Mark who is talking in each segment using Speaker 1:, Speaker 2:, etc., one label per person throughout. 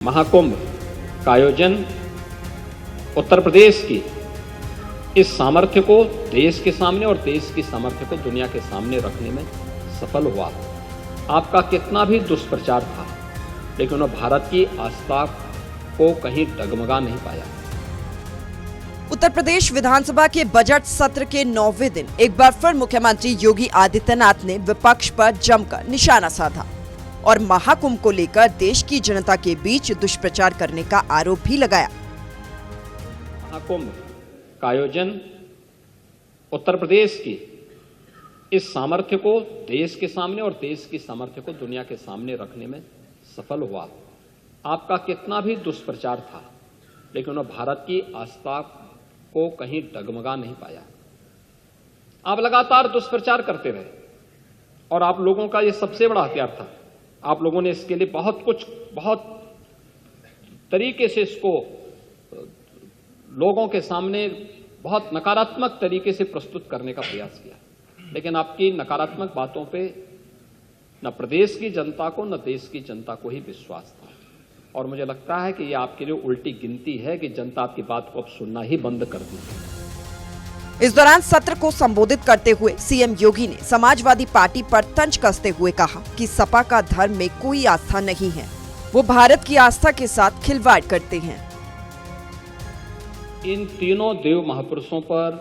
Speaker 1: महाकुंभ का आयोजन उत्तर प्रदेश की इस सामर्थ्य को देश के सामने और देश की सामर्थ्य को दुनिया के सामने रखने में सफल हुआ। आपका कितना भी दुष्प्रचार था, लेकिन वह भारत की आस्था को कहीं डगमगा नहीं पाया।
Speaker 2: उत्तर प्रदेश विधानसभा के बजट सत्र के 9वें दिन एक बार फिर मुख्यमंत्री योगी आदित्यनाथ ने विपक्ष पर जमकर निशाना साधा और महाकुंभ को लेकर देश की जनता के बीच दुष्प्रचार करने का आरोप भी लगाया।
Speaker 1: महाकुंभ का आयोजन उत्तर प्रदेश की इस सामर्थ्य को देश के सामने और देश की सामर्थ्य को दुनिया के सामने रखने में सफल हुआ। आपका कितना भी दुष्प्रचार था, लेकिन वह भारत की आस्था को कहीं डगमगा नहीं पाया। आप लगातार दुष्प्रचार करते रहे और आप लोगों का यह सबसे बड़ा हथियार था। आप लोगों ने इसके लिए बहुत तरीके से इसको लोगों के सामने बहुत नकारात्मक तरीके से प्रस्तुत करने का प्रयास किया, लेकिन आपकी नकारात्मक बातों पे न प्रदेश की जनता को न देश की जनता को ही विश्वास था। और मुझे लगता है कि यह आपके लिए उल्टी गिनती है कि जनता आपकी बात को अब सुनना ही बंद कर दी।
Speaker 2: इस दौरान सत्र को संबोधित करते हुए सीएम योगी ने समाजवादी पार्टी पर तंज कसते हुए कहा कि सपा का धर्म में कोई आस्था नहीं है, वो भारत की आस्था के साथ खिलवाड़ करते हैं।
Speaker 1: इन तीनों देव महापुरुषों पर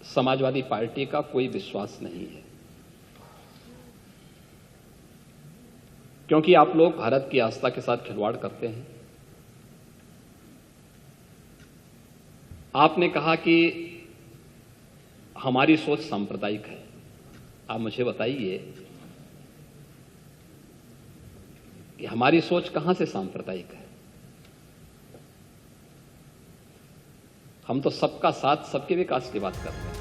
Speaker 1: समाजवादी पार्टी का कोई विश्वास नहीं है, क्योंकि आप लोग भारत की आस्था के साथ खिलवाड़ करते हैं। आपने कहा कि हमारी सोच सांप्रदायिक है। आप मुझे बताइए कि हमारी सोच कहां से सांप्रदायिक है? हम तो सबका साथ, सबके विकास की बात कर रहे हैं।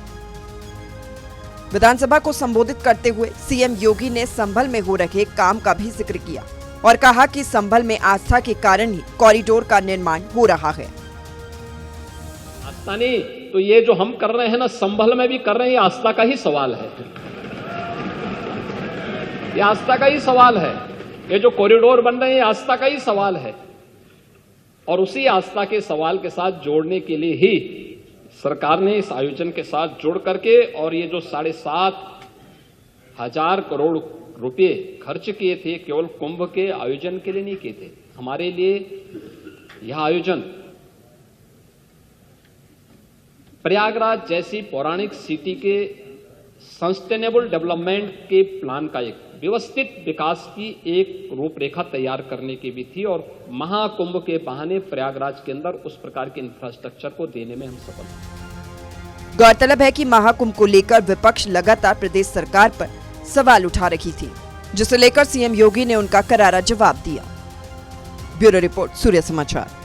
Speaker 2: विधानसभा को संबोधित करते हुए सीएम योगी ने संभल में हो रहे काम का भी जिक्र किया और कहा कि संभल में आस्था के कारण ही कॉरिडोर का निर्माण हो रहा है।
Speaker 1: आस्था नहीं तो ये जो हम कर रहे हैं ना, संभल में भी कर रहे हैं, ये आस्था का ही सवाल है। ये आस्था का ही सवाल है। ये जो कॉरिडोर बन रहे हैं, ये आस्था का ही सवाल है। और उसी आस्था के सवाल के साथ जोड़ने के लिए ही सरकार ने इस आयोजन के साथ जोड़ करके, और ये जो 7,500 करोड़ रुपए खर्च किए थे, केवल कुंभ के आयोजन के लिए नहीं किए थे। हमारे लिए यह आयोजन प्रयागराज जैसी पौराणिक सिटी के सस्टेनेबल डेवलपमेंट के प्लान का, एक व्यवस्थित विकास की एक रूपरेखा तैयार करने की भी थी, और महाकुंभ के बहाने प्रयागराज के अंदर उस प्रकार के इंफ्रास्ट्रक्चर को देने में हम सफल हुए।
Speaker 2: गौरतलब है कि महाकुंभ को लेकर विपक्ष लगातार प्रदेश सरकार पर सवाल उठा रही थी, जिसे लेकर सीएम योगी ने उनका करारा जवाब दिया। ब्यूरो रिपोर्ट, सूर्य समाचार।